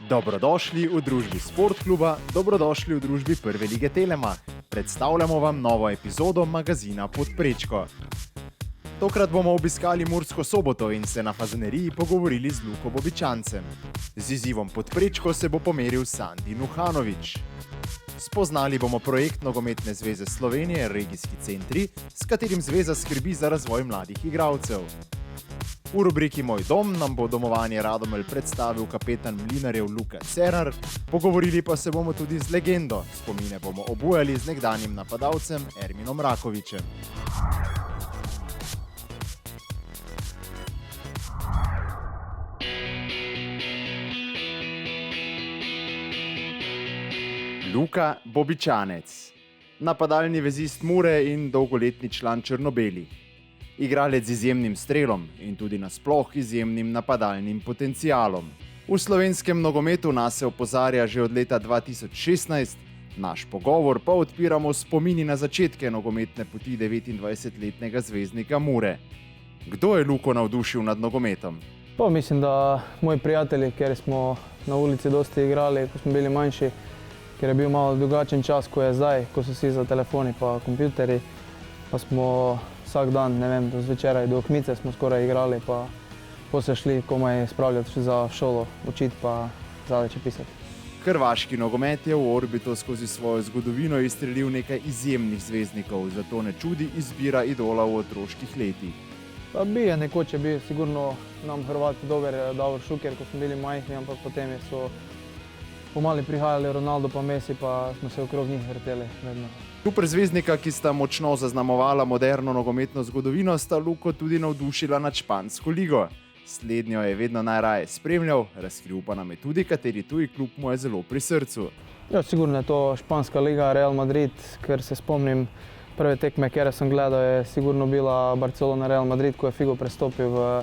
Dobrodošli v družbi Sportkluba, dobrodošli v družbi Prve lige Telemach. Predstavljamo vam novo epizodo magazina Podprečko. Tokrat bomo obiskali Mursko Soboto in se na Fazaneriji pogovorili z Luko Bobičancem. Z izzivom Podprečko se bo pomeril Sandi Nuhanović. Spoznali bomo projekt Nogometne zveze Slovenije Regijski centri, s katerim zveza skrbi za razvoj mladih igralcev. V rubriki Moj dom nam bo domovanje Radomelj predstavil kapetan Mlinarjev Luka Cerar, pogovorili pa se bomo tudi z legendo, spomine bomo obujali z nekdanjim napadalcem Erminom Rakovičem. Luka Bobičanec, napadalni vezist Mure in dolgoletni član Črno-belih. Igralec z izjemnim strelom in tudi nasploh izjemnim napadalnim potencialom. V slovenskem nogometu nas se opozarja že od leta 2016, naš pogovor pa odpiramo spomini na začetke nogometne poti 29-letnega zvezdnika Mure. Kdo je Luko navdušil nad nogometom? Pa mislim, da moji prijatelji, ker smo na ulici dosti igrali, ko smo bili manjši, ker je bil malo drugačen čas, ko je zdaj, ko so vsi za telefoni pa kompjuterji, pa smo vsak dan, ne vem, do zvečeraj, do okmice smo skoraj igrali, pa se šli komaj spravljati za šolo, učiti pa zaleče pisati. Hrvaški nogomet je v orbito skozi svojo zgodovino izstrelil nekaj izjemnih zvezdnikov, zato ne čudi izbira idola v otroških letih. Pa nekoč je bil sigurno nam Hrvati dober Davor Šuker, ko smo bili majhni, ampak potem so pomali prihajali Ronaldo pa Messi, pa smo se okrog njih vrteli vedno. Super zvezdnika, ki sta močno zaznamovala moderno nogometno zgodovino, sta Luko tudi navdušila nad špansko ligo. Slednjo je vedno najraje spremljal, razkril pa nam je tudi, kateri tuji klub mu je zelo pri srcu. Ja, sigurno je to španska liga, Real Madrid, ker se spomnim prve tekme, kjer sem gledal, je sigurno bila Barcelona Real Madrid, ko je Figo prestopil v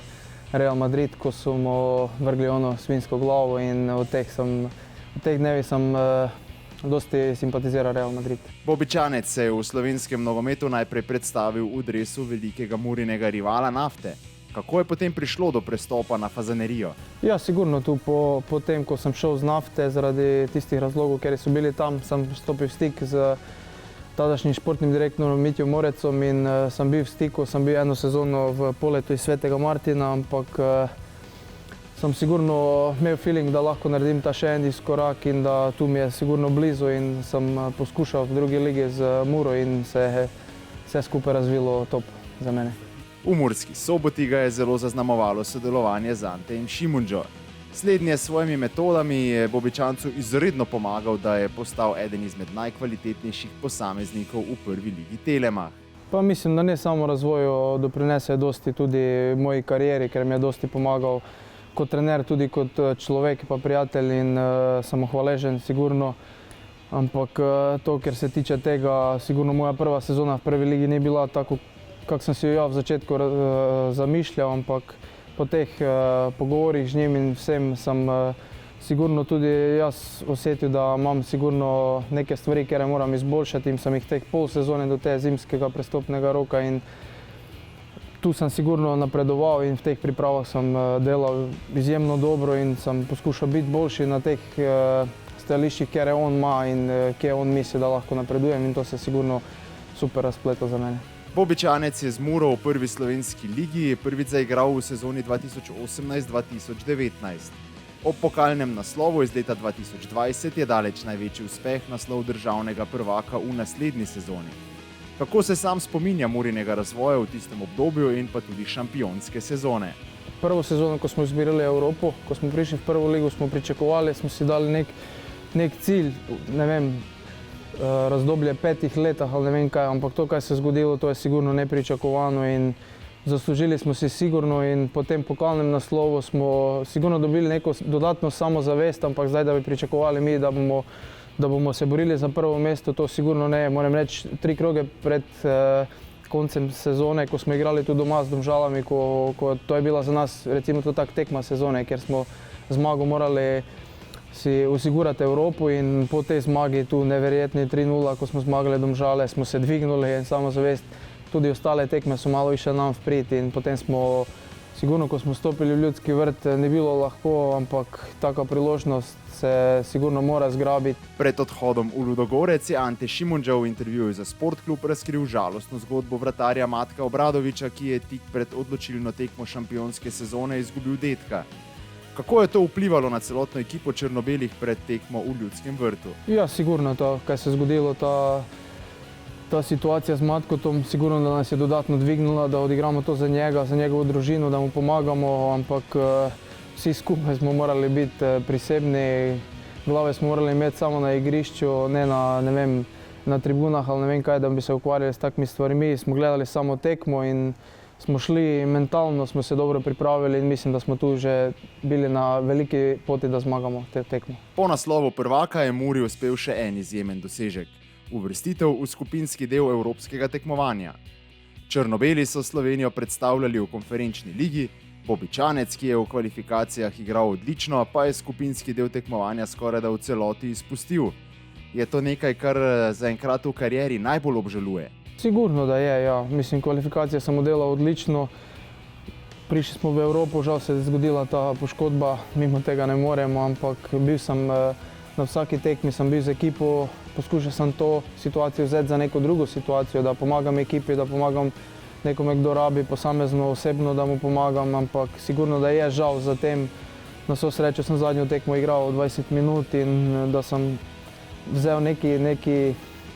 Real Madrid, ko so mu vrgli ono svinjsko glavo in v teh dnevi sem dosti simpatiziral Real Madrid. Bobičanec se je v slovenskem nogometu najprej predstavil v dresu velikega Murinega rivala Nafte. Kako je potem prišlo do prestopa na Fazanerijo? Ja, sigurno tu po tem, ko sem šel z Nafte, zaradi tistih razlogov, ker so bili tam, sem stopil v stik z tadašnjim športnim direktorjem Mitjo Morecom in sem bil v stiku, sem bil eno sezono v poletu iz Svetega Martina, ampak sem sigurno imel feeling, da lahko naredim ta še en izkorak in da tu mi je sigurno blizu in sem poskušal v drugi ligi z Muro in se je vse skupaj razvilo top za mene. V Murski Soboti ga je zelo zaznamovalo sodelovanje z Antejem Šimundžo. Slednje s svojimi metodami je Bobičancu izredno pomagal, da je postal eden izmed najkvalitetnejših posameznikov v Prvi ligi Telemach. Pa mislim, da ne samo razvoju doprinese dosti tudi moji karieri, ker mi je dosti pomagal kot trener, tudi kot človek pa prijatelj in sem hvaležen sigurno. Ampak to, ker se tiče tega, sigurno moja prva sezona v Prvi ligi ni bila tako, kak sem si jo v začetku zamišljal, ampak po teh pogovorih z njim in vsem sem sigurno tudi jaz osjetil, da imam sigurno neke stvari, kjer moram izboljšati in sem jih teh pol sezone do te zimskega prestopnega roka in tu sem sigurno napredoval in v teh pripravah sem delal izjemno dobro in sem poskušal biti boljši na teh stališčih, kjer on ima in kjer on misli, da lahko napredujem in to se sigurno super razpleto za mene. Bobičanec je z Muro v Prvi slovenski ligi prvič zaigral v sezoni 2018-2019. Ob pokalnem naslovu iz leta 2020 je daleč največji uspeh naslov državnega prvaka v naslednji sezoni. Kako se sam spominja Murinega razvoja v tistem obdobju in pa tudi šampionske sezone? Prvo sezono, ko smo izbirali Evropo, ko smo prišli v prvo ligo, smo pričakovali, smo si dali nek cilj, ne vem, razdoblje 5 letih ali ne vem kaj, ampak to, kaj se je zgodilo, to je sigurno nepričakovano in zaslužili smo si sigurno in po tem pokalnem naslovu smo sigurno dobili neko dodatno samozavest, ampak zdaj, da bi pričakovali mi, da bomo se borili za prvo mesto, to sigurno ne. Moram reči, 3 kroge pred koncem sezone, ko smo igrali tu doma z Domžalami, to je bila za nas recimo to tak tekma sezone, ker smo zmago morali si osigurati Evropo in po tej zmagi tu neverjetni 3-0, ko smo zmagali Domžale, smo se dvignuli in samozavest. Tudi ostale tekme so malo išle nam v prid in potem smo Sigurno, ko smo stopili v Ljudski vrt, ni bilo lahko, ampak taka priložnost se sigurno mora zgrabiti. Pred odhodom v Ludogorec je Ante Šimundža v intervjuju za Sportklub razkril žalostno zgodbo vratarja Matka Obradoviča, ki je tik pred odločilno tekmo šampionske sezone izgubil dedka. Kako je to vplivalo na celotno ekipo črno-belih pred tekmo v Ljudskem vrtu? Ja, sigurno to, kaj se je zgodilo, ta situacija z Matkotom, sigurno, da nas je dodatno dvignila, da odigramo to za njega, za njegovo družino, da mu pomagamo, ampak vsi skupaj smo morali biti prisebni, glave smo morali imeti samo na igrišču, ne na, ne vem, na tribunah ali ne vem kaj, da bi se ukvarjali s takimi stvarmi. Smo gledali samo tekmo in smo šli mentalno, smo se dobro pripravili in mislim, da smo tu že bili na veliki poti, da zmagamo te tekmo. Po naslovu prvaka je Muri uspel še en izjemen dosežek. Uvrstitev v skupinski del evropskega tekmovanja. Črno-beli so Slovenijo predstavljali v konferenčni ligi, Bobičanec, ki je v kvalifikacijah igral odlično, pa je skupinski del tekmovanja skorajda v celoti izpustil. Je to nekaj, kar zaenkrat v karieri najbolj obžaluje? Sigurno, da je, ja. Mislim, kvalifikacije sem oddelal odlično. Prišli smo v Evropo, žal se je zgodila ta poškodba, mimo tega ne moremo, ampak bil sem na vsaki tekmi, sem bil z ekipo, poskušal sem to situacijo vzeti za neko drugo situacijo, da pomagam ekipi, da pomagam nekome, kdo rabi, posamezno, osebno, da mu pomagam, ampak sigurno, da je žal za tem. Na vso srečo sem zadnjo tekmo igral 20 minut in da sem vzel neki,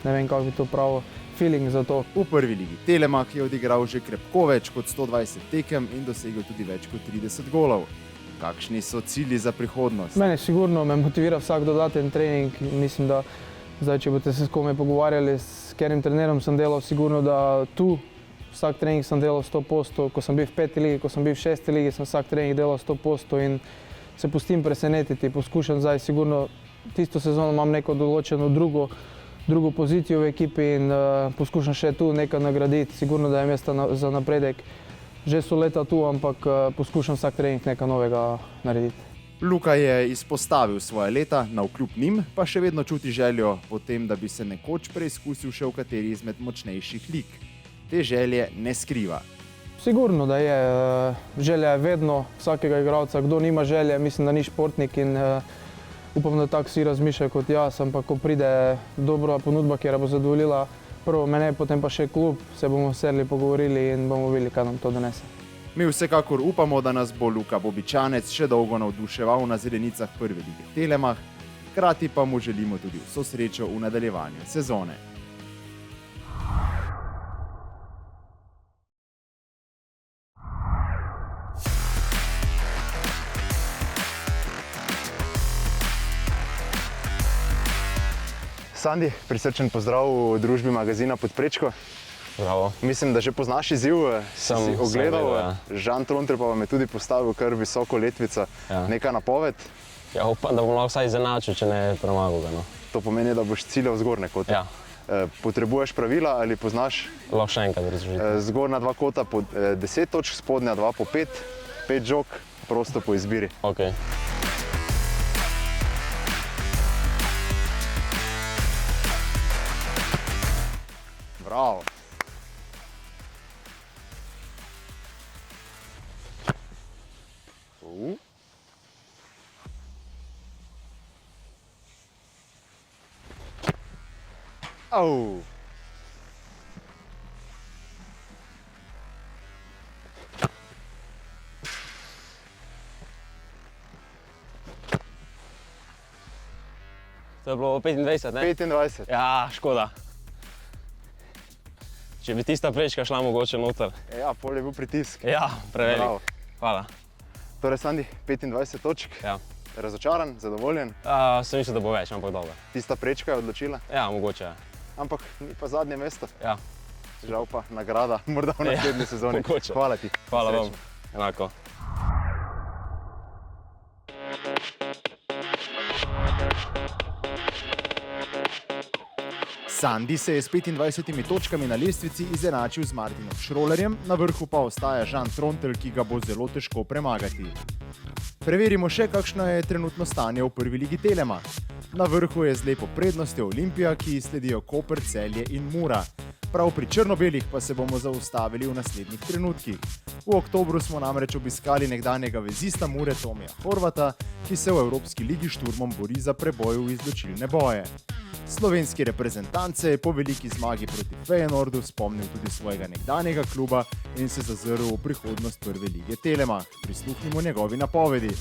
ne vem kako bi to pravil, feeling za to. V prvi ligi Telemark je odigral že krepko več kot 120 tekem in dosegel tudi več kot 30 golov. Kakšni so cilji za prihodnost? Mene sigurno me motivira vsak dodaten trening. Mislim, da zdaj, če boste se s kome pogovarjali, s katerim trenerom sem delal, sigurno, da tu vsak trening sem delal 100%. Ko sem bil v 5. ligi, ko sem bil v 6. ligi, sem vsak trening delal 100% in se pustim presenetiti. Poskušam zdaj sigurno, tisto sezono imam neko določeno drugo pozicijo v ekipi in poskušam še tu nekaj nagraditi. Sigurno, da je mesta za napredek. Že so leta tu, ampak poskušam vsak trening nekaj novega narediti. Luka je izpostavil svoje leta, navkljub njim pa še vedno čuti željo po tem, da bi se nekoč preizkusil še v kateri izmed močnejših lig. Te želje ne skriva. Sigurno, da je. Želja je vedno vsakega igralca. Kdo nima želje, mislim, da ni športnik in upam, da tako vsi razmišljajo kot jaz, ampak ko pride dobra ponudba, ki bo zadovoljila prvo mene, potem pa še klub, se bomo sedli, pogovorili in bomo videli, kaj nam to donese. Mi vsekakor upamo, da nas bo Luka Bobičanec še dolgo navduševal na zelenicah prve lige Telemark, hkrati pa mu želimo tudi vso srečo v nadaljevanju sezone. Sandi, prisrčen pozdrav v družbi magazina Podprečko. Bravo. Mislim, da že poznaš izziv, si ogledal. Videl, ja. Žan Trontelj pa vam je tudi postavil kar visoko letvico. Ja. Neka napoved? Ja, upam, da bom lahko vsaj izenačil, če ne premagal ga. No. To pomeni, da boš ciljal zgornje kote. Ja. Potrebuješ pravila ali poznaš? Lahko še enkrat razložiti. Zgornja dva kota po 10 točk, spodnja dva po 5, 5 žog, prosto po izbiri. Okay. Bravo. Au. To je bilo 25, ne? 25. Ja, škoda. Če bi tista prečka šla mogoče noter. Ja, pol je bil pritisk. Ja, prevelik. Bravo. Hvala. Torej, Sandi, 25 točk. Ja. Razočaran, zadovoljen. Sem mislil, da bo več, ampak dobro. Tista prečka je odločila, Ja, mogoče. ampak ni pa zadnje mesto. Ja, Žal pa nagrada, morda v naslednji sezoni. mogoče. Hvala ti. Hvala vam. Srečno. Enako. Sandi se je s 25 točkami na lestvici izenačil z Martinom Šrolerjem, na vrhu pa ostaja Žan Trontelj, ki ga bo zelo težko premagati. Preverimo še, kakšno je trenutno stanje v prvi ligi Telemark. Na vrhu je z lepo prednostjo Olimpija, ki sledijo Koper, Celje in Mura. Prav pri črno-belih pa se bomo zaustavili v naslednjih trenutkih. V oktobru smo namreč obiskali nekdanjega vezista Mure Tomija Horvata, ki se v Evropski ligi šturmom bori za preboj v izločilne boje. Slovenski reprezentant se je po veliki zmagi proti Feyenoordu spomnil tudi svojega nekdanjega kluba in se zazrl v prihodnost prve lige Telemach. Prisluhnimo njegovi napovedi.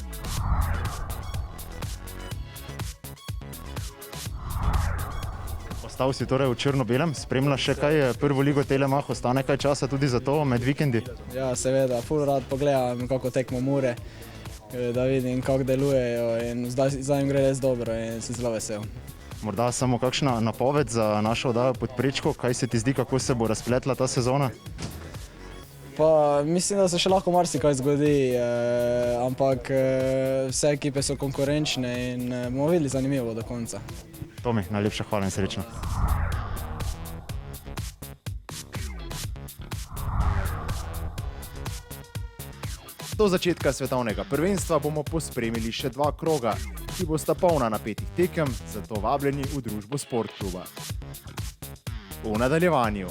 Ostal si torej v črno-belem, spremljaš še kaj prvo ligo Telemach, ostane kaj časa tudi za to med vikendi? Ja, seveda, ful rad pogledam, kako tekmo Mure, da vidim, kako delujejo in zdaj jim gre res dobro in sem zelo vesel. Morda samo kakšna napoved za našo oddajo Pod prečko, kaj se ti zdi, kako se bo razpletla ta sezona? Pa mislim, da se še lahko marsikaj zgodi, ampak vse ekipe so konkurenčne in bomo videli zanimivo do konca. Tomi, najlepša hvala in srečno. Do začetka svetovnega prvenstva bomo pospremili še 2 kroga, ki bosta polna napetih tekem, zato vabljeni v družbo Sportkluba. V nadaljevanju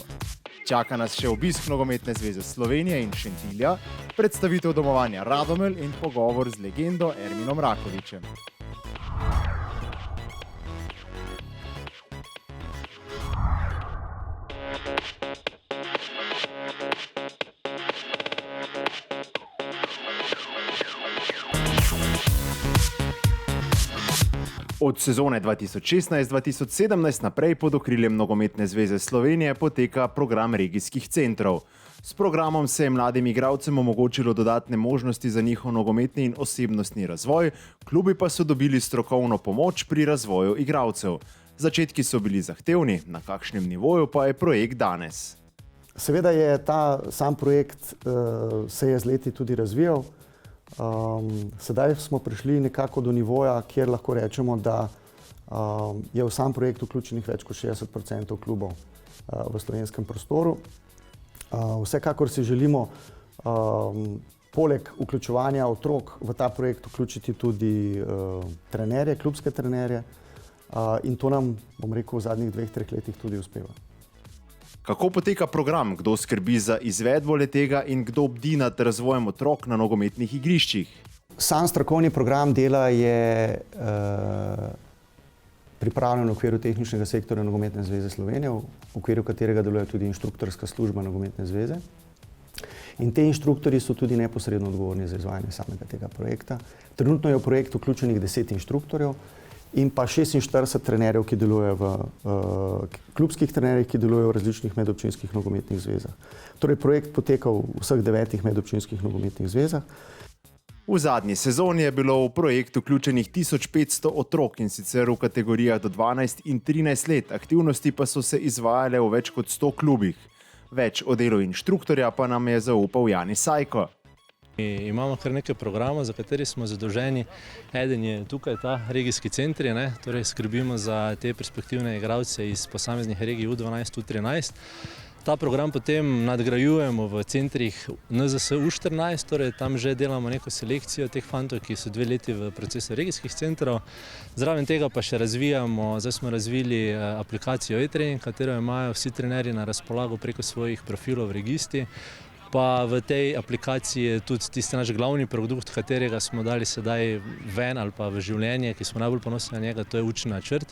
čaka nas še obisk Nogometne zveze Slovenije in Šentilja, predstavitev domovanja Radomelj in pogovor z legendo Erminom Rakovičem. Od sezone 2016-2017 naprej pod okriljem Nogometne zveze Slovenije poteka program regijskih centrov. S programom se je mladim igralcem omogočilo dodatne možnosti za njihov nogometni in osebnostni razvoj, klubi pa so dobili strokovno pomoč pri razvoju igralcev. Začetki so bili zahtevni, na kakšnem nivoju pa je projekt danes? Seveda je ta sam projekt se je z leti tudi razvijal. Sedaj smo prišli nekako do nivoja, kjer lahko rečemo, da je v sam projekt vključenih več kot 60% klubov v slovenskem prostoru. Vsekakor si želimo poleg vključevanja otrok v ta projekt vključiti tudi trenerje, klubske trenerje in to nam, bom rekel, v zadnjih 2-3 letih tudi uspeva. Kako poteka program, kdo skrbi za izvedbo le-tega in kdo bdi nad razvojem otrok na nogometnih igriščih? Sam strokovni program dela je pripravljen v okviru tehničnega sektorja Nogometne zveze Slovenije, v okviru katerega deluje tudi inštruktorska služba Nogometne zveze. In te inštruktorji so tudi neposredno odgovorni za izvajanje samega tega projekta. Trenutno je v projekt vključenih 10 inštruktorjev in pa 46 trenerjev, ki delujejo klubskih trenerjev, ki delujejo v različnih medobčinskih nogometnih zvezah. Torej, projekt poteka v vseh 9 medobčinskih nogometnih zvezah. V zadnji sezoni je bilo v projekt vključenih 1500 otrok in sicer v kategorijah do 12 in 13 let, aktivnosti pa so se izvajale v več kot 100 klubih. Več o delu inštruktorja pa nam je zaupal Jani Sajko. Imamo kar nekaj programov, za kateri smo zadolženi. Eden je tukaj ta regijski centri, torej skrbimo za te perspektivne igralce iz posameznih regij U12, U13. Ta program potem nadgrajujemo v centrih NZS U14, torej tam že delamo neko selekcijo teh fantov, ki so 2 leti v procesu regijskih centrov. Zraven tega pa še razvijamo, zdaj smo razvili aplikacijo e-trening, katero imajo vsi trenerji na razpolago preko svojih profilov v registi. Pa v tej aplikaciji je tudi tisti naš glavni produkt, katerega smo dali sedaj ven ali pa v življenje, ki smo najbolj ponosni na njega, to je učni načrt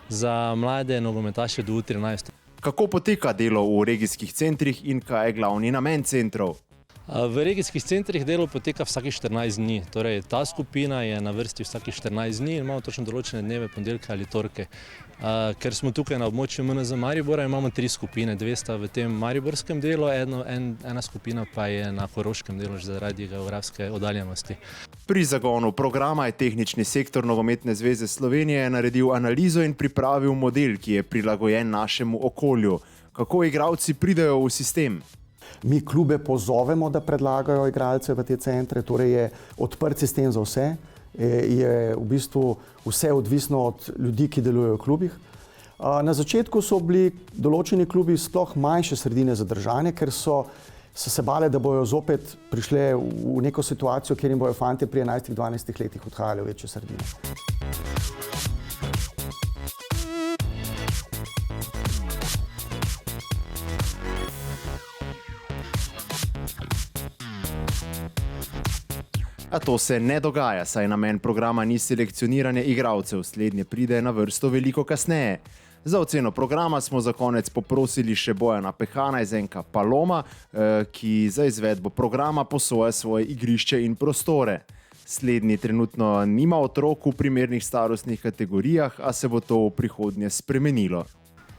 za mlade nogometaše do U13. Kako poteka delo v regijskih centrih in kaj je glavni namen centrov? V regijskih centrih delo poteka vsakih 14 dni, torej ta skupina je na vrsti vsakih 14 dni in imamo točno določene dneve, ponedeljke ali torke. Ker smo tukaj na območju MNZ Maribora, imamo 3 skupine, 2 sta v tem mariborskem delu, ena skupina pa je na koroškem delu zaradi geografske oddaljenosti. Pri zagonu programa je tehnični sektor Nogometne zveze Slovenije naredil analizo in pripravil model, ki je prilagojen našemu okolju. Kako igralci pridejo v sistem? Mi klube pozovemo, da predlagajo igralce v te centre, torej je odprt sistem za vse, je v bistvu vse odvisno od ljudi, ki delujejo v klubih. Na začetku so bili določeni klubi sploh manjše sredine zadržane, ker so se bale, da bojo zopet prišle v neko situacijo, kjer jim bojo fantje pri 11-12 letih odhajali v večje sredine. A to se ne dogaja, saj namen programa ni selekcioniranje igralcev, slednje pride na vrsto veliko kasneje. Za oceno programa smo za konec poprosili še Bojana Pehana iz NK Paloma, ki za izvedbo programa posoja svoje igrišče in prostore. Slednji trenutno nima otrok v primernih starostnih kategorijah, a se bo to v prihodnje spremenilo.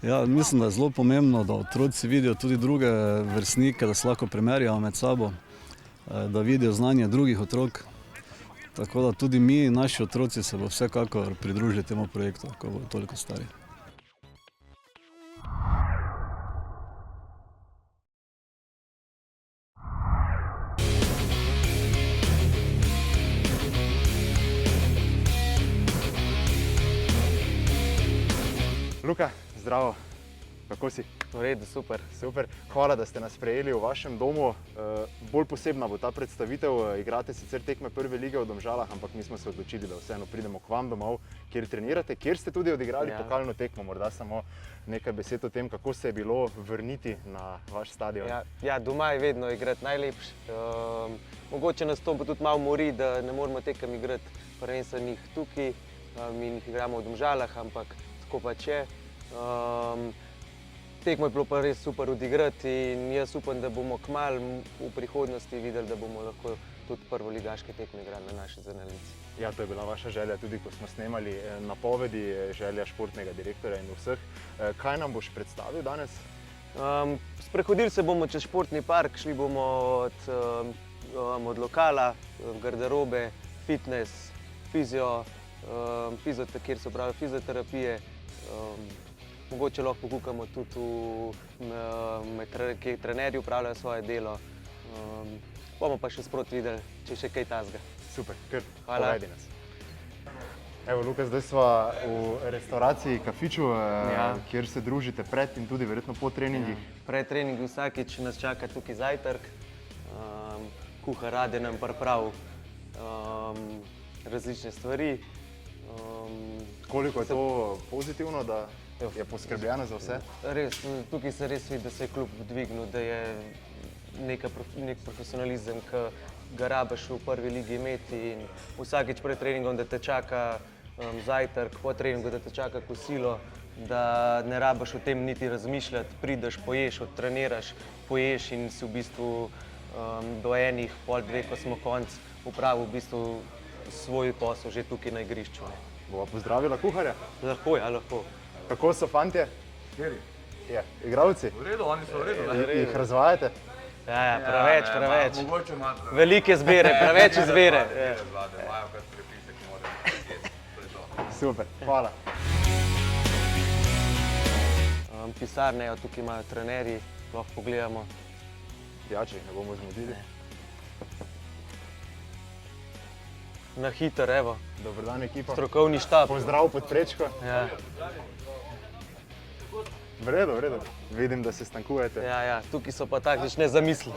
Ja, mislim, da je zelo pomembno, da otroci vidijo tudi druge vrstnike, da se lahko primerjajo med sabo, da vidijo znanje drugih otrok. Tako da tudi mi, naši otroci, se bo vsekakor pridružili temu projektu, ko bodo toliko stari. Luka, zdravo. Kako si? V redu, super. Super. Hvala, da ste nas sprejeli v vašem domu. Bolj posebna bo ta predstavitev. Igrate sicer tekme prve lige v Domžalah, ampak mi smo se odločili, da vseeno pridemo k vam domov, kjer trenirate, kjer ste tudi odigrali pokalno tekmo. Morda samo nekaj besed o tem, kako se je bilo vrniti na vaš stadion. Ja, doma je vedno igrati najlepše. Mogoče nas to tudi malo mori, da ne moramo tekem igrati prvenstvenih tukaj. Mi jih igramo v Domžalah, ampak tako pač je. Tekmo je bilo pa res super odigrati in jaz upam, da bomo kmalu v prihodnosti videli, da bomo lahko tudi prvoligaške tekme igrali na naši zelenici. Ja, to je bila vaša želja, tudi ko smo snemali napovedi, želja športnega direktorja in vseh. Kaj nam boš predstavil danes? Sprehodili se bomo čez športni park, šli bomo od lokala, garderobe, fitness, kjer se pravi fizioterapije. Mogoče lahko pokukamo tudi, kjer trenerji upravljajo svoje delo. Bomo pa še sproti videli, če še kaj tazga. Super, kar povedi nas. Evo, Luka, zdaj sva v restauraciji Kafiču, kjer se družite pred in tudi verjetno po treningih. Pred treningi vsakič nas čaka tukaj zajtrk. Kuhar Rade nam pripravi različne stvari. Koliko je to pozitivno, da je poskrbljeno za vse? Res, tukaj se res vidi, da se je klub dvignil, da je nek profesionalizem, ki ga rabiš v prvi ligi imeti in vsakič pred treningom, da te čaka zajtrk, po treningu, da te čaka kosilo, da ne rabiš o tem niti razmišljati, prideš, poješ, odtreniraš, poješ in si v bistvu do enih, pol dveh, ko smo konc, upravil v bistvu svoj posel že tukaj na igrišču. Bova pozdravila kuharja? Lahko, ja, lahko. Kako so fantje? Ja, igravci? V redu, oni so v redu. Jih razvajate? Ja, preveč. Velike zbere, preveč izbere. Imajo kar prepise, ki morajo narediti. Super, hvala. Pisarne, tukaj imajo trenerji, lahko pogledamo. Jači, ne bomo zmudili. Na hiter, evo. Dober dan, ekipa. Strokovni štab. Pozdrav Podprečko. Ja. V redu. Vidim, da se stankujete. Ja, tukaj so pa taktične zamisli.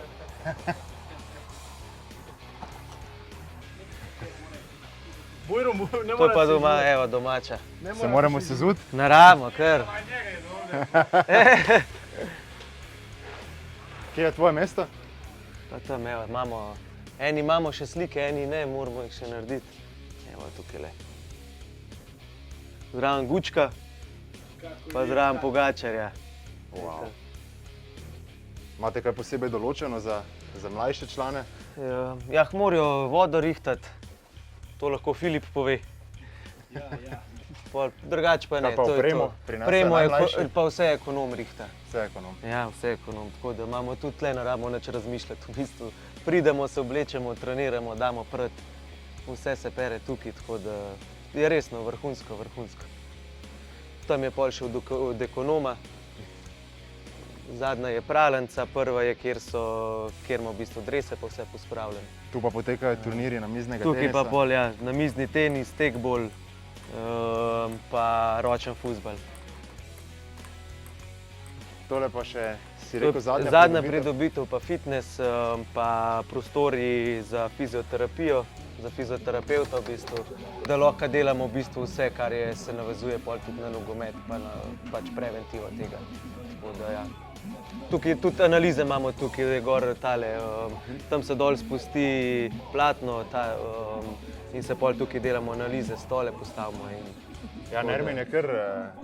To je pa doma, evo, domača. Se moramo sezuti? Naravno, kar. Kje je tvoje mesto? Pa tam, evo, eni imamo še slike, eni ne, moramo jih še narediti. Evo, tukaj le. Zraven Gučka, pa zraven Pogačarja. Wow. Imate kaj posebej določeno za mlajše člane? Ja, morajo vodo rihtati, to lahko Filip pove. Drugače pa ne, Kaj pa to je opremo? to. Pri nas Opremo je najmlajši? pa vse ekonom rihta. Vse ekonom. Ja, vse ekonom, tako da imamo tudi tle ne rabimo nič razmišljati. V bistvu pridemo, se oblečemo, treniramo, damo pred, vse se pere tukaj, tako da je resno vrhunsko. Tam je pol še od ekonoma. Zadnja je pralnica, prva je, kjer imamo v bistvu drese pa vse pospravljene. Tu pa potekajo turnirji namiznega tenisa. Tukaj pa pol, ja, namizni tenis, tekbol, pa ročen fuzbal. Tole pa še, si rekel, zadnja pridobitev, pa fitness, pa prostori za fizioterapijo, za fizioterapeuta v bistvu, da lahko delamo v bistvu vse, kar se navezuje pol tudi na nogomet, pa na preventivo tega. Tako da ja, Tukaj tudi analize imamo, tukaj je gor tale, tam se dol spusti platno in se pol tukaj delamo analize, stole postavimo. Ja, Ermin je kar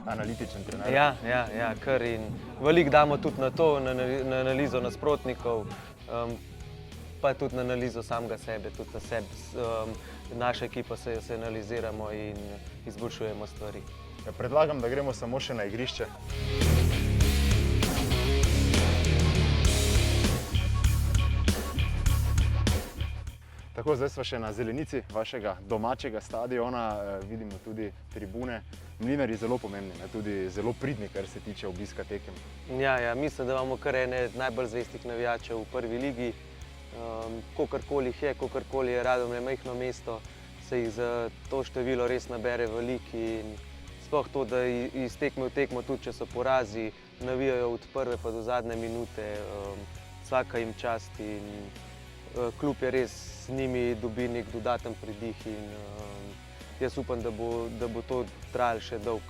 analitičen trener. Ja, kar in veliko damo tudi na to, na analizo nasprotnikov, pa tudi na analizo samega sebe, tudi na sebe, naša ekipa se analiziramo in izboljšujemo stvari. Ja, predlagam, da gremo samo še na igrišče. Tako, zdaj smo še na zelenici vašega domačega stadiona, vidimo tudi tribune. Mlinarji zelo pomembni, tudi zelo pridni, kar se tiče obiska tekem. Ja, mislim, da imamo kar ene najbolj zvestih navijačev v prvi ligi. Kokarkoli jih je, kokarkoli je Radomlje majhno mesto, se jih za to število res nabere veliko in sploh to, da iz tekme v tekmo, tudi če so porazi, navijajo od prve pa do zadnje minute, vsaka jim čast in klub je res z njimi dobi nek dodaten pridih in jaz upam, da bo to trajalo še dolg,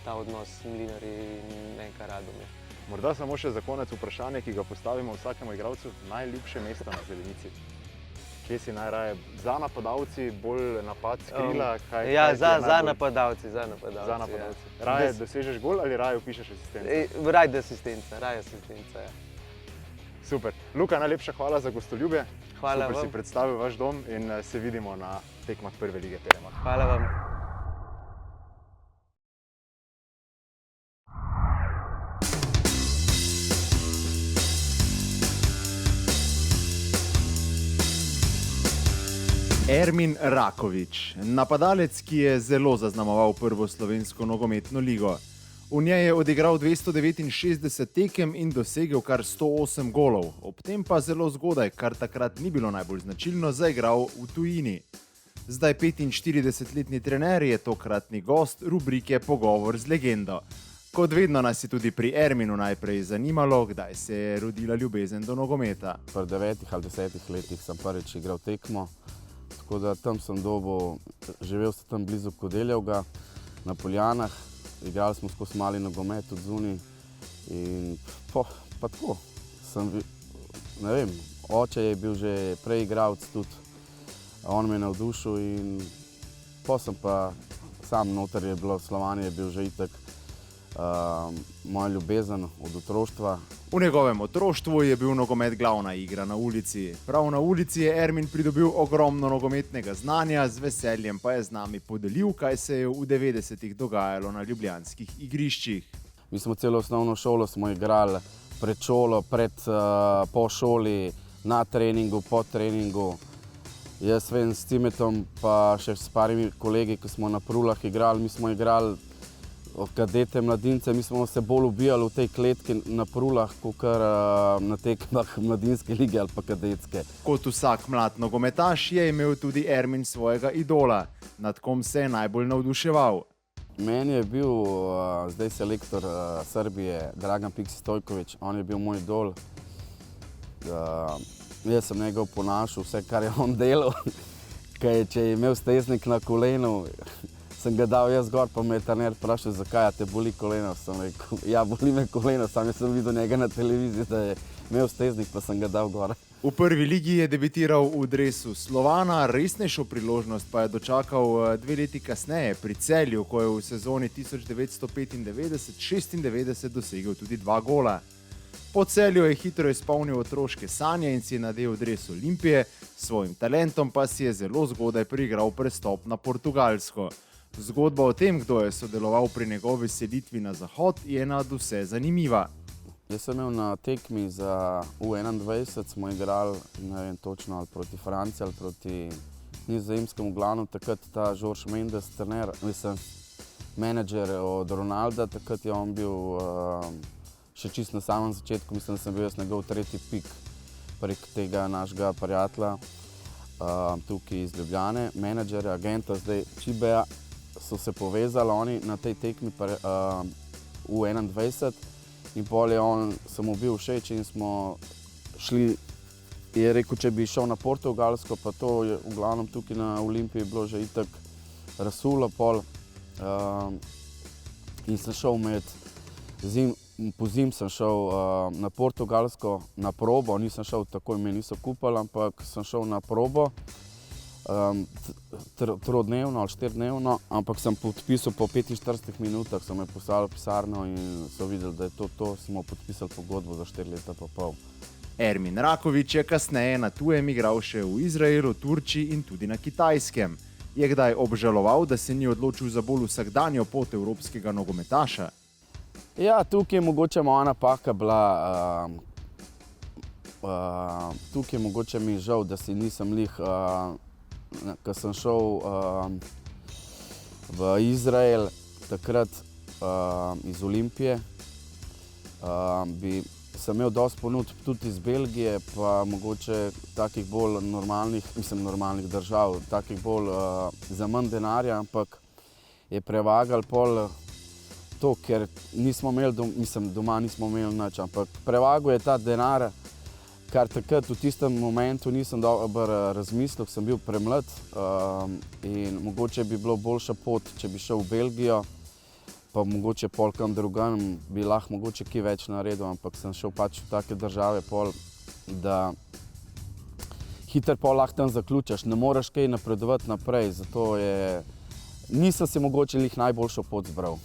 ta odnos s Mlinarji in NK Radomlje. Morda samo še za konec vprašanje, ki ga postavimo vsakemu igralcu, najljubše mesto na zelenici. Kje si najraje? Za napadalci, bolj napad s krila? Ja, za napadalci. Za napadalci. Raje dosežeš gol ali raje vpišeš asistenco? Raje asistenca, ja. Super. Luka, najlepša hvala za gostoljubje. Hvala vam. Super si predstavil vaš dom in se vidimo na tekmah prve lige Telemacha. Hvala vam. Ermin Rakovič, napadalec, ki je zelo zaznamoval prvo slovensko nogometno ligo. V njej je odigral 269 tekem in dosegel kar 108 golov, ob tem pa zelo zgodaj, kar takrat ni bilo najbolj značilno, zaigral v tujini. Zdaj 45-letni trener je tokratni gost rubrike Pogovor z legendo. Kot vedno nas je tudi pri Erminu najprej zanimalo, kdaj se je rodila ljubezen do nogometa. Pri 9 ali 10 letih sem prvič igral tekmo, tako da tam sem živel sem tam blizu Kodeljevega, na Poljanah. Igrali smo skozi mali nogomet tudi zunaj in pa tako, ne vem, oče je bil že prej igralec tudi, on me je navdušil in pa sem pa sam noter je bilo, Slovan je bil že itak moja ljubezen od otroštva. V njegovem otroštvu je bil nogomet glavna igra na ulici. Prav na ulici je Ermin pridobil ogromno nogometnega znanja, z veseljem pa je z nami podelil, kaj se je v 90-ih dogajalo na ljubljanskih igriščih. Mi smo celo osnovno šolo smo igrali pred šolo, po šoli, na treningu, po treningu. Jaz vem s Cimetom pa še s parimi kolegi, ko smo na Prulah igrali, mi smo igrali kadete, mladince, mi smo se bolj ubijali v tej kletki na Prulah, kot na tekmah mladinske lige ali pa kadetske. Kot vsak mlad nogometaš je imel tudi Ermin svojega idola, nad kom se je najbolj navduševal. Meni je bil zdaj selektor Srbije, Dragan Piksi Stojković, on je bil moj idol. Jaz sem njega oponašal, vse kar je on delal, ker če je imel steznik na kolenu, sem ga dal jaz gor, pa me je trener vprašal, zakaj te boli koleno. Sem rekel, ja, boli me koleno, sam sem videl njega na televiziji, da je imel steznik, pa sem ga dal gor. V prvi ligi je debitiral v dresu Slovana, resnejšo priložnost pa je dočakal 2 leti kasneje pri Celju, ko je v sezoni 1995-96 dosegel tudi 2 gola. Po Celju je hitro izpolnil otroške sanje in si je nadel dres Olimpije, s svojim talentom pa si je zelo zgodaj priigral prestop na Portugalsko. Zgodba o tem, kdo je sodeloval pri njegovi selitvi na zahod, je nadvse zanimiva. Jaz sem imel na tekmi za U21, smo igrali, ne vem točno, ali proti Franciji ali proti Nizozemskemu, glavno takrat ta Jorge Mendes, trener, menedžer od Ronalda, takrat je on bil še čisto na samem začetku, mislim, da sem bil jaz njegov 3. pik prek tega našega prijatelja tukaj iz Ljubljane, menedžerja, agenta, zdaj Čibeja, so se povezali oni na tej tekmi U21 in pol je on, sem mu bil všeč in smo šli, je rekel, če bi šel na Portugalsko, pa to je v glavnem tukaj na Olimpiji bilo že itak razsulo pol in sem šel med pozimi sem šel na Portugalsko na probo, nisem šel takoj, me niso kupili, ampak sem šel na probo, trodnevno ali 4-dnevno, ampak sem podpisal po 45 minutah, so me poslali v pisarno in so videli, da je to, smo podpisali pogodbo za 4 leta pa pol. Ermin Rakovič je kasneje na tujem igral še v Izraelu, Turčiji in tudi na Kitajskem. Je kdaj obžaloval, da se ni odločil za bolj vsakdanjo pot evropskega nogometaša? Ja, tukaj je mogoče moja napaka bila, tukaj je mogoče mi žal, da si nisem lih, ko sem šel v Izrael, takrat iz Olimpije, sem imel dosti ponudb tudi iz Belgije, pa mogoče takih bolj normalnih držav, takih bolj za manj denarja, ampak je prevagal pol to, ker nismo imeli, doma nismo imeli nič, ampak prevagal je ta denar, kar takrat v tistem momentu nisem dobro razmislil, sem bil premlad in mogoče bi bilo boljša pot, če bi šel v Belgijo, pa mogoče pol kam drugam bi lahko mogoče kaj več naredil, ampak sem šel pač v take države pol, da hitro pol lahko tam zaključiš, ne moreš kaj napredovati naprej, zato nisem se mogoče lih najboljšo pot zbral.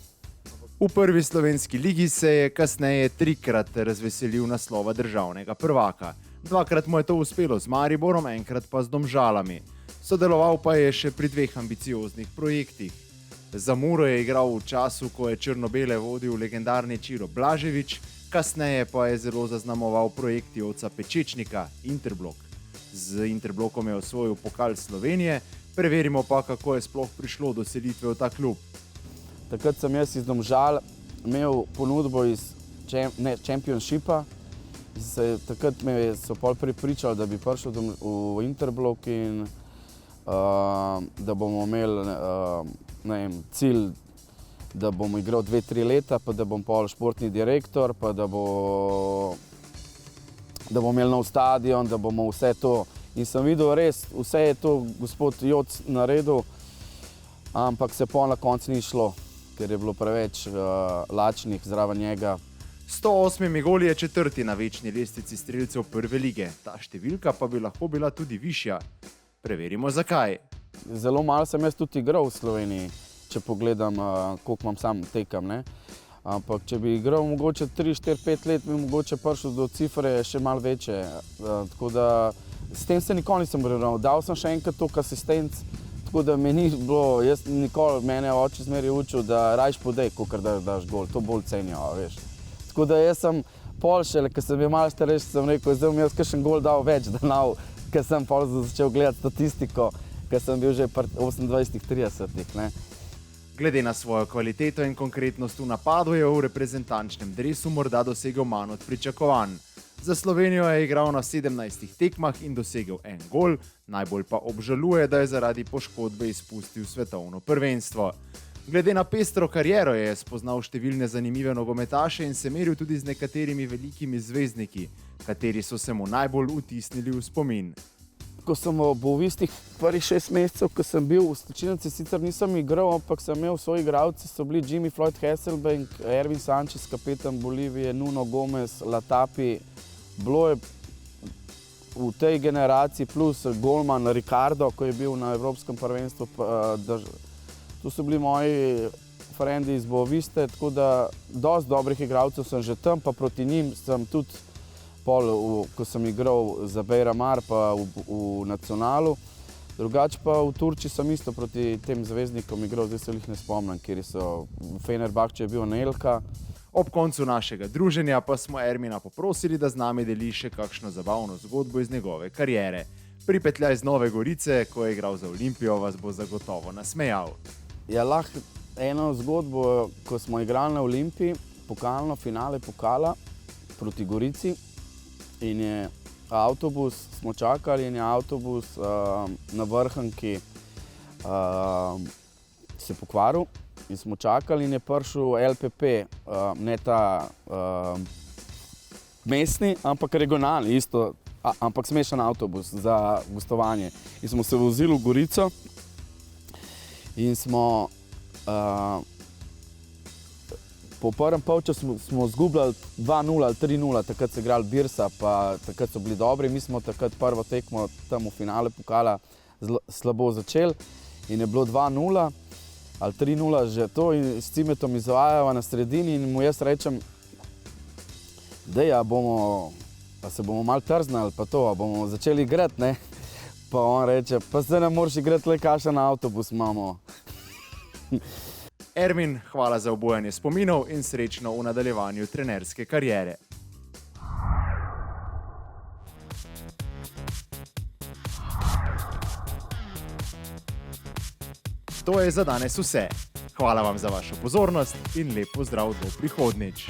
V prvi slovenski ligi se je kasneje 3-krat razveselil naslova državnega prvaka. 2-krat mu je to uspelo z Mariborom, 1-krat pa z Domžalami. Sodeloval pa je še pri 2 ambicioznih projektih. Za Muro je igral v času, ko je črno-bele vodil legendarni Čiro Blažević, kasneje pa je zelo zaznamoval projekt Joca Pečečnika, Interblok. Z Interblokom je osvojil pokal Slovenije, preverimo pa, kako je sploh prišlo do selitve v ta klub. Takrat sem jaz iz Domžal imel ponudbo iz Championshipa. Takrat me so pol prepričali, da bi prišel v Interblok in da bomo imeli cilj, da bom igral 2-3 leta, pa da bom pol športni direktor, pa da bomo imeli nov stadion, da bomo vse to. In sem videl res, vse je to gospod Joc naredil, ampak se pol na koncu ni šlo, ker je bilo preveč lačnih zraven njega. 108 goli je 4. na večni lestvici strelcev prve lige. Ta številka pa bi lahko bila tudi višja. Preverimo zakaj. Zelo malo sem jaz tudi igral v Sloveniji, če pogledam, koliko imam sam tekem, ne. Ampak če bi igral mogoče 3, 4, 5 let, bi mogoče prišel do cifre še malo večje. Tako da s tem se nikoli nisem ravnal. Dal sem še enkrat toliko asistenc, tako da me ni bilo, jaz nikoli, mene oče zmeraj učil, da rajš podej, kakor da daš gol, to bolj cenijo, veš. Tako da jaz sem pol šele, ko sem bil malo starejši, sem rekel, zdaj bom jaz kakšen gol dal več, ker sem pol začel gledati statistiko, ker sem bil že pri 28-30, ne. Glede na svojo kvaliteto in konkretnost v napadu je v reprezentančnem dresu morda dosegel manj od pričakovanj. Za Slovenijo je igral na 17 tekmah in dosegel 1 gol, najbolj pa obžaluje, da je zaradi poškodbe izpustil svetovno prvenstvo. Glede na pestro kariero je spoznal številne zanimive nogometaše in se meril tudi z nekaterimi velikimi zvezdniki, kateri so se mu najbolj vtisnili v spomin. Ko sem v istih prvih 6 mesecev, ko sem bil v slačilnici, sicer nisem igral, ampak sem imel svoji igralci, so bili Jimmy Floyd Hasselbank, Ervin Sanchez, kapetan Bolivije, Nuno Gomez, Latapi. Bilo je v tej generaciji plus golman Ricardo, ko je bil na Evropskem prvenstvu. To so bili moji frendi iz Boviste, tako da dosti dobrih igralcev sem že tam, pa proti njim sem tudi ko sem igral za Beira-Mar pa v Nacionalu. Drugače pa v Turčiji sem isto proti tem zvezdnikom igral, zdaj se jih ne spomnim, kjer so v Fenerbahče je bil Anelka. Ob koncu našega druženja pa smo Ermina poprosili, da z nami deli še kakšno zabavno zgodbo iz njegove kariere. Pripetljaj iz Nove Gorice, ko je igral za Olimpijo, vas bo zagotovo nasmejal. Ja, lahko eno zgodbo, ko smo igrali na Olimpiji, pokalno finale pokala proti Gorici. In je avtobus, smo čakali in je avtobus na Vrhnki se pokvaril in smo čakali in je prišel LPP, ne ta mestni, ampak regionalni, isto, ampak smešen avtobus za gostovanje. In smo se vozili v Gorico in smo Po prvem polčasu smo izgubljali 2-0 ali 3-0, takrat so igrali Birsa, pa takrat so bili dobri. Mi smo takrat prvo tekmo tam v finale pokala slabo začeli in je bilo 2-0 ali 3-0 že to in s Cimetom izvajava na sredini in mu jaz rečem, pa se bomo malo trznali, pa to, bomo začeli igrati, ne? Pa on reče, pa zdaj ne moreš igrati, le kakšen avtobus imamo. Ermin, hvala za obojanje spominov in srečno v nadaljevanju trenerske kariere. To je za danes vse. Hvala vam za vašo pozornost in lep pozdrav do prihodnjič.